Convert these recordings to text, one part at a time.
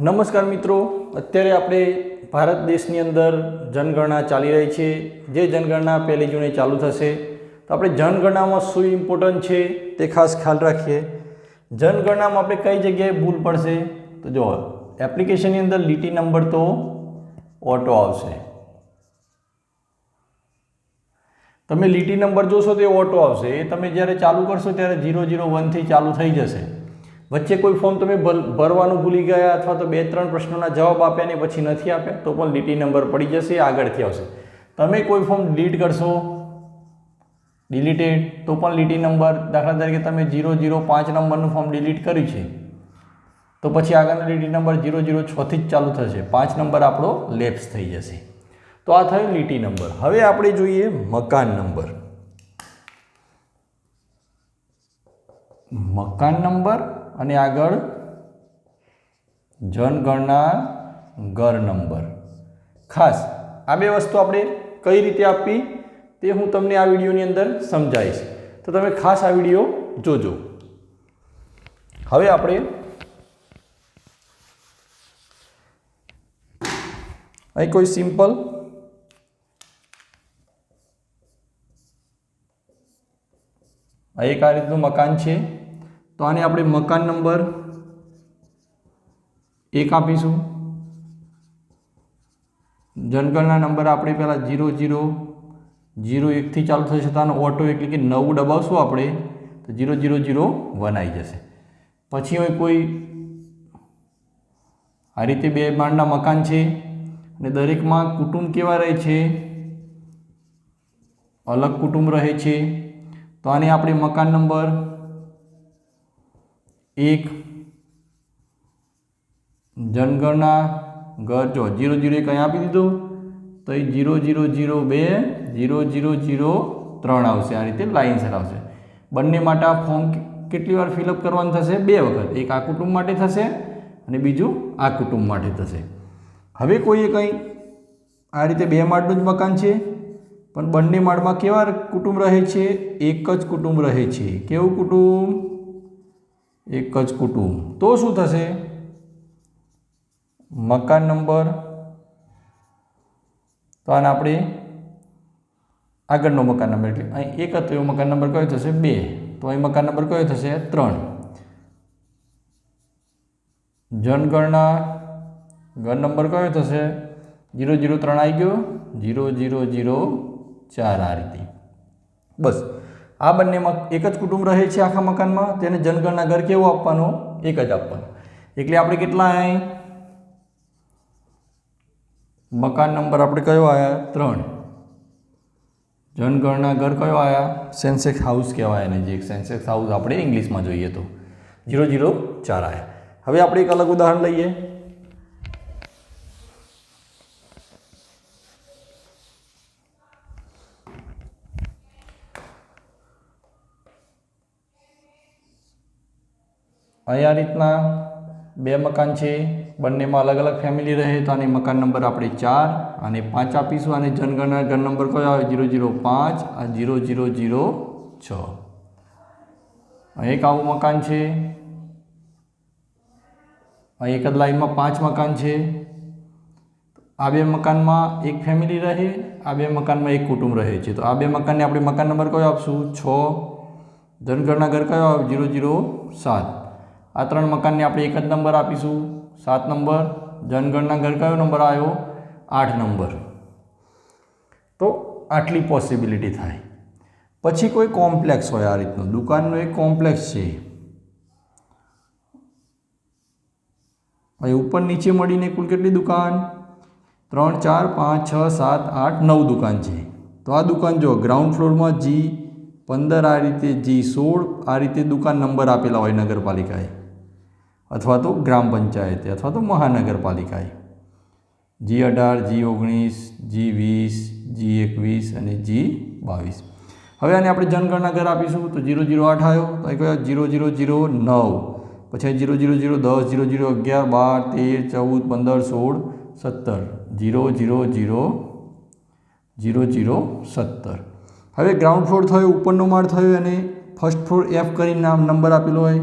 નમસ્કાર મિત્રો, અત્યારે આપણે ભારત દેશની અંદર જનગણના ચાલી રહી છે. જે જનગણના 1 જૂને ચાલુ થશે, તો આપણે જનગણનામાં શું ઇમ્પોર્ટન્ટ છે તે ખાસ ખ્યાલ રાખીએ. જનગણનામાં આપણે કઈ જગ્યાએ ભૂલ પડશે, તો જો એપ્લિકેશનની અંદર લીટી નંબર તો ઓટો આવશે. તમે લીટી નંબર જોશો તો ઓટો આવશે. એ તમે જ્યારે ચાલુ કરશો ત્યારે 001 થી ચાલુ થઈ જશે. વચ્ચે કોઈ ફોર્મ તમે ભરવાનું ભૂલી ગયા અથવા તો 2-3 પ્રશ્નોના જવાબ આપ્યા ને પછી નથી આપ્યા તો પણ લીટી નંબર પડી જશે, આગળથી આવશે. તમે કોઈ ફોર્મ ડિલીટ કરશો, ડિલીટેડ, તો પણ લીટી નંબર, દાખલા તરીકે તમે 005 નંબરનું ફોર્મ ડિલીટ કર્યું છે તો પછી આગળનો લીટી નંબર 006 થી જ ચાલુ થશે. 5 નંબર આપણો લેપ્સ થઈ જશે. તો આ થયો લીટી નંબર. હવે આપણે જોઈએ મકાન નંબર. મકાન નંબર અને આગળ જનગણના ઘર નંબર. ખાસ આ બે વસ્તુ આપણે કઈ રીતે આપવી તે હું તમને આ વિડીયોની અંદર સમજાવીશ, તો તમે ખાસ આ વિડીયો જોજો. હવે આપણે અહીં કોઈ સિમ્પલ એક આ રીતનું મકાન છે, તો આને આપણે મકાન નંબર 1 આપીશું. જનગણના નંબર આપણે પહેલાં 0001 થી ચાલુ થશે, તો આનો ઓટો એટલે કે 9 દબાવશું આપણે તો 0001 આવી જશે. પછી હવે કોઈ આ રીતે 2 માળના મકાન છે અને દરેકમાં કુટુંબ કેવા રહે છે, અલગ કુટુંબ રહે છે, તો આને આપણે મકાન નંબર 1 જનગણના ઘર જો 001 અહીં આપી દીધું તો એ 0002 0003 આવશે. આ રીતે લાઇનસર આવશે. બંને માટે આ ફોર્મ કેટલી વાર ફિલઅપ કરવાનું થશે? 2 વખત. એક આ કુટુંબ માટે થશે અને બીજું આ કુટુંબ માટે થશે. હવે કોઈએ કંઈ આ રીતે 2 માળનું જ મકાન છે પણ બંને માળમાં કેવા કુટુંબ રહે છે? એક જ કુટુંબ રહે છે. કેવું કુટુંબ? એક જ કુટુંબ. તો શું થશે? મકાન નંબર, તો આને આપણે આગળનો મકાન નંબર એટલે અહીં 1 હતો એવો મકાન નંબર કયો થશે? 2. તો અહીં મકાન નંબર કયો થશે? 3. જનગણના ઘર નંબર કયો થશે? 003 આવી ગયો, 0004 આ રીતે. બસ આ બંનેમાં એક જ કુટુંબ રહે છે આખા મકાનમાં, તેને જનગણના ઘર કેવું આપવાનું? 1 જ આપવાનું. એટલે આપણે કેટલા અહીં મકાન નંબર આપણે કયો આવ્યા? 3. જનગણના ઘર કયો આવ્યા? સેન્સેક્સ હાઉસ કહેવાય એને, જે સેન્સેક્સ હાઉસ આપણે ઇંગ્લિશમાં જોઈએ તો 004 આવ્યા. હવે આપણે એક અલગ ઉદાહરણ લઈએ. અહીં આ રીતના 2 મકાન છે, બંનેમાં અલગ અલગ ફેમિલી રહે, તો આને મકાન નંબર આપણે 4 અને 5 આપીશું. અને જનગણના ઘર નંબર કયો આવે? 005 આ 0006. અહીં એક આવું મકાન છે, અહીં એક જ લાઈનમાં 5 મકાન છે. આ 2 મકાનમાં એક ફેમિલી રહે, આ 2 મકાનમાં એક કુટુંબ રહે છે, તો આ 2 મકાનને આપણે મકાન નંબર કયો આપશું? 6. જનગણના ઘર કયો આવે? 007. આ 3 મકાનને આપણે એક જ નંબર આપીશું, 7 નંબર. જનગણના ઘર કયો નંબર આવ્યો? 8 નંબર. તો આટલી પોસિબિલિટી થાય. પછી કોઈ કોમ્પ્લેક્સ હોય આ રીતનું, દુકાનનો એક કોમ્પ્લેક્સ છે, અહીં ઉપર નીચે મળીને કુલ કેટલી દુકાન? 3 4 5 6 7 8 9 દુકાન છે. તો આ દુકાન જો ગ્રાઉન્ડ ફ્લોરમાં G15 આ રીતે, G16 આ રીતે દુકાન નંબર આપેલા હોય નગરપાલિકાએ અથવા તો ગ્રામ પંચાયતે અથવા તો મહાનગરપાલિકાએ. G18 G19 G20 G21 અને G22. હવે આને આપણે જનગણના ઘર આપીશું તો 008 આવ્યો, તો અહીં કયો? 0009. પછી 000 10 00 11 12 13 14 15 16 17 0017. હવે ગ્રાઉન્ડ ફ્લોર થયો, ઉપરનો માળ થયો અને ફર્સ્ટ ફ્લોર F કરીને નામ નંબર આપેલો હોય,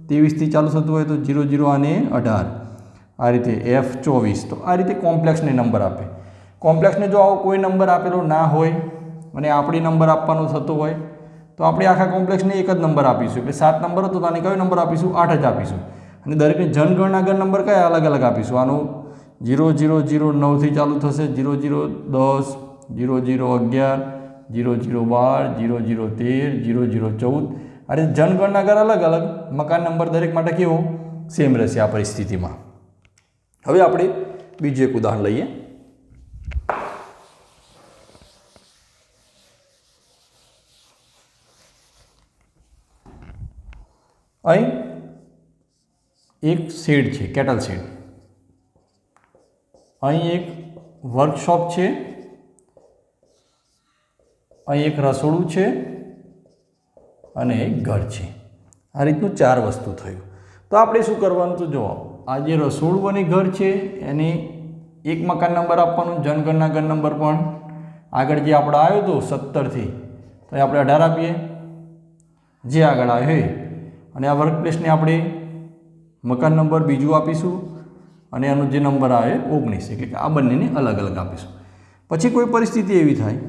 23 થી ચાલુ થતું હોય તો 00 અને 18. આ રીતે F24, તો આ રીતે કોમ્પ્લેક્સને નંબર આપે. કોમ્પ્લેક્સને જો આવો કોઈ નંબર આપેલો ના હોય અને આપણે નંબર આપવાનો થતો હોય તો આપણે આખા કોમ્પ્લેક્સને એક જ નંબર આપીશું. એટલે 7 નંબર હતો તો આને કયો નંબર આપીશું? 8 જ આપીશું. અને દરેકને જનગણનાગર નંબર કયા અલગ અલગ આપીશું. આનો 0009 થી ચાલુ થશે, 0010, 0011, 0012, 0013, 0014. આ રીતે જનગણનાગર અલગ અલગ, મકાન નંબર દરેક માટે કેવો? સેમ રહેશે આ પરિસ્થિતિમાં. હવે આપણે બીજું એક ઉદાહરણ લઈએ. અહીં એક શેડ છે, કેટલ શેડ. અહીં એક વર્કશોપ છે, અહીં એક રસોડું છે અને એક ઘર છે. આ રીતનું 4 વસ્તુ થયું. તો આપણે શું કરવાનું? તો જુઓ, આ જે રસોડું અને ઘર છે એને એક મકાન નંબર આપવાનું, જનગણનાગર નંબર પણ આગળ જે આપણે આવ્યો હતો 17થી, તો એ આપણે 18 આપીએ જે આગળ આવ્યો એ. અને આ વર્કપ્લેસને આપણે મકાન નંબર બીજું આપીશું અને એનો જે નંબર આવે 19, એટલે કે આ બંનેને અલગ અલગ આપીશું. પછી કોઈ પરિસ્થિતિ એવી થાય,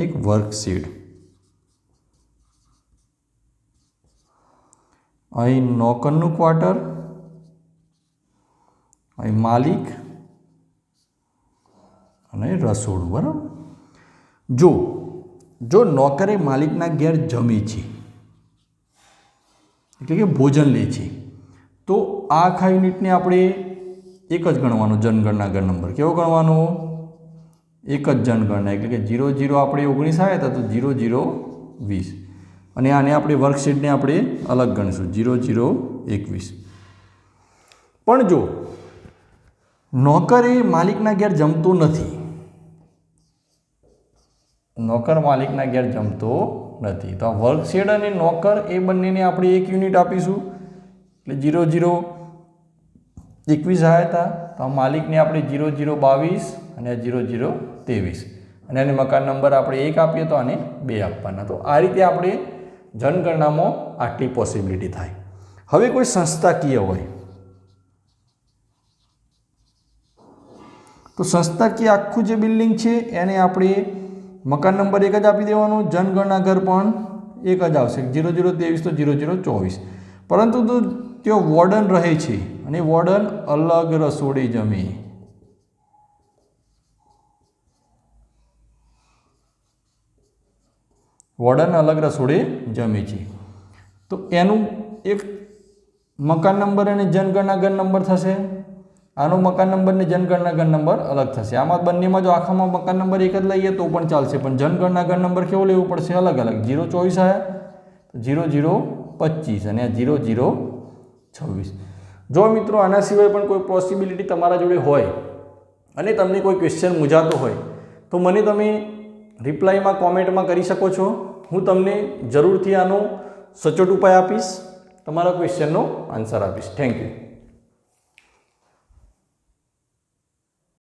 એક વર્કશેડ, અહીં નોકરનું ક્વાર્ટર, અહીં માલિક અને રસોડું. બરાબર. જો નોકરે માલિકના ઘેર જમે છે, એટલે કે ભોજન લે છે, તો આ આખા યુનિટને આપણે એક જ ગણવાનો જનગણનાગર નંબર. કેવો ગણવાનો? એક જ જનગણના, એટલે કે 00 આપણે 19 આવ્યા હતા તો 0020. અને આને આપણે વર્કશીટને આપણે અલગ ગણીશું 0021. પણ જો નોકર એ માલિકના ઘેર જમતો નથી, નોકર માલિકના ઘેર જમતો નથી, તો આ વર્કશેડ અને નોકર એ બંનેને આપણે એક યુનિટ આપીશું. એટલે 0021 આવ્યા હતા તો આ માલિકને આપણે 0022 અને 0023, અને આને મકાન નંબર આપણે 1 આપીએ તો આને 2 આપવાના. તો આ રીતે આપણે જનગણનામાં આટલી પોસિબિલિટી થાય. હવે કોઈ સંસ્થાકીય હોય તો સંસ્થાકીય આખું જે બિલ્ડિંગ છે એને આપણે મકાન નંબર 1 જ આપી દેવાનો, જનગણનાગર પણ 1 જ આવશે, 0023 તો 0024. પરંતુ તો ત્યાં વોર્ડન રહે છે અને વોર્ડન અલગ રસોડે જમે. વોર્ડન અલગ રસોડે જમે છે તો એનું એક મકાન નંબર અને જનગણનાગર નંબર થશે. આનો મકાન નંબર ને જનગણનાગર નંબર અલગ થશે. આમાં બંનેમાં જો આખામાં મકાન નંબર 1 જ લઈએ તો પણ ચાલશે, પણ જનગણનાગર નંબર કેવો લેવો પડશે? અલગ અલગ. 024 આવ્યા, 0025 અને 0026. જો મિત્રો આના સિવાય પણ કોઈ પોસિબિલિટી તમારા જોડે હોય અને તમને કોઈ ક્વેશ્ચન મૂંઝાતો હોય તો મને તમે રિપ્લાયમાં કોમેન્ટમાં કરી શકો છો. હું તમને જરૂરથી આનો સચોટ ઉપાય આપીશ, તમારા ક્વેશ્ચનનો આન્સર આપીશ. Thank you.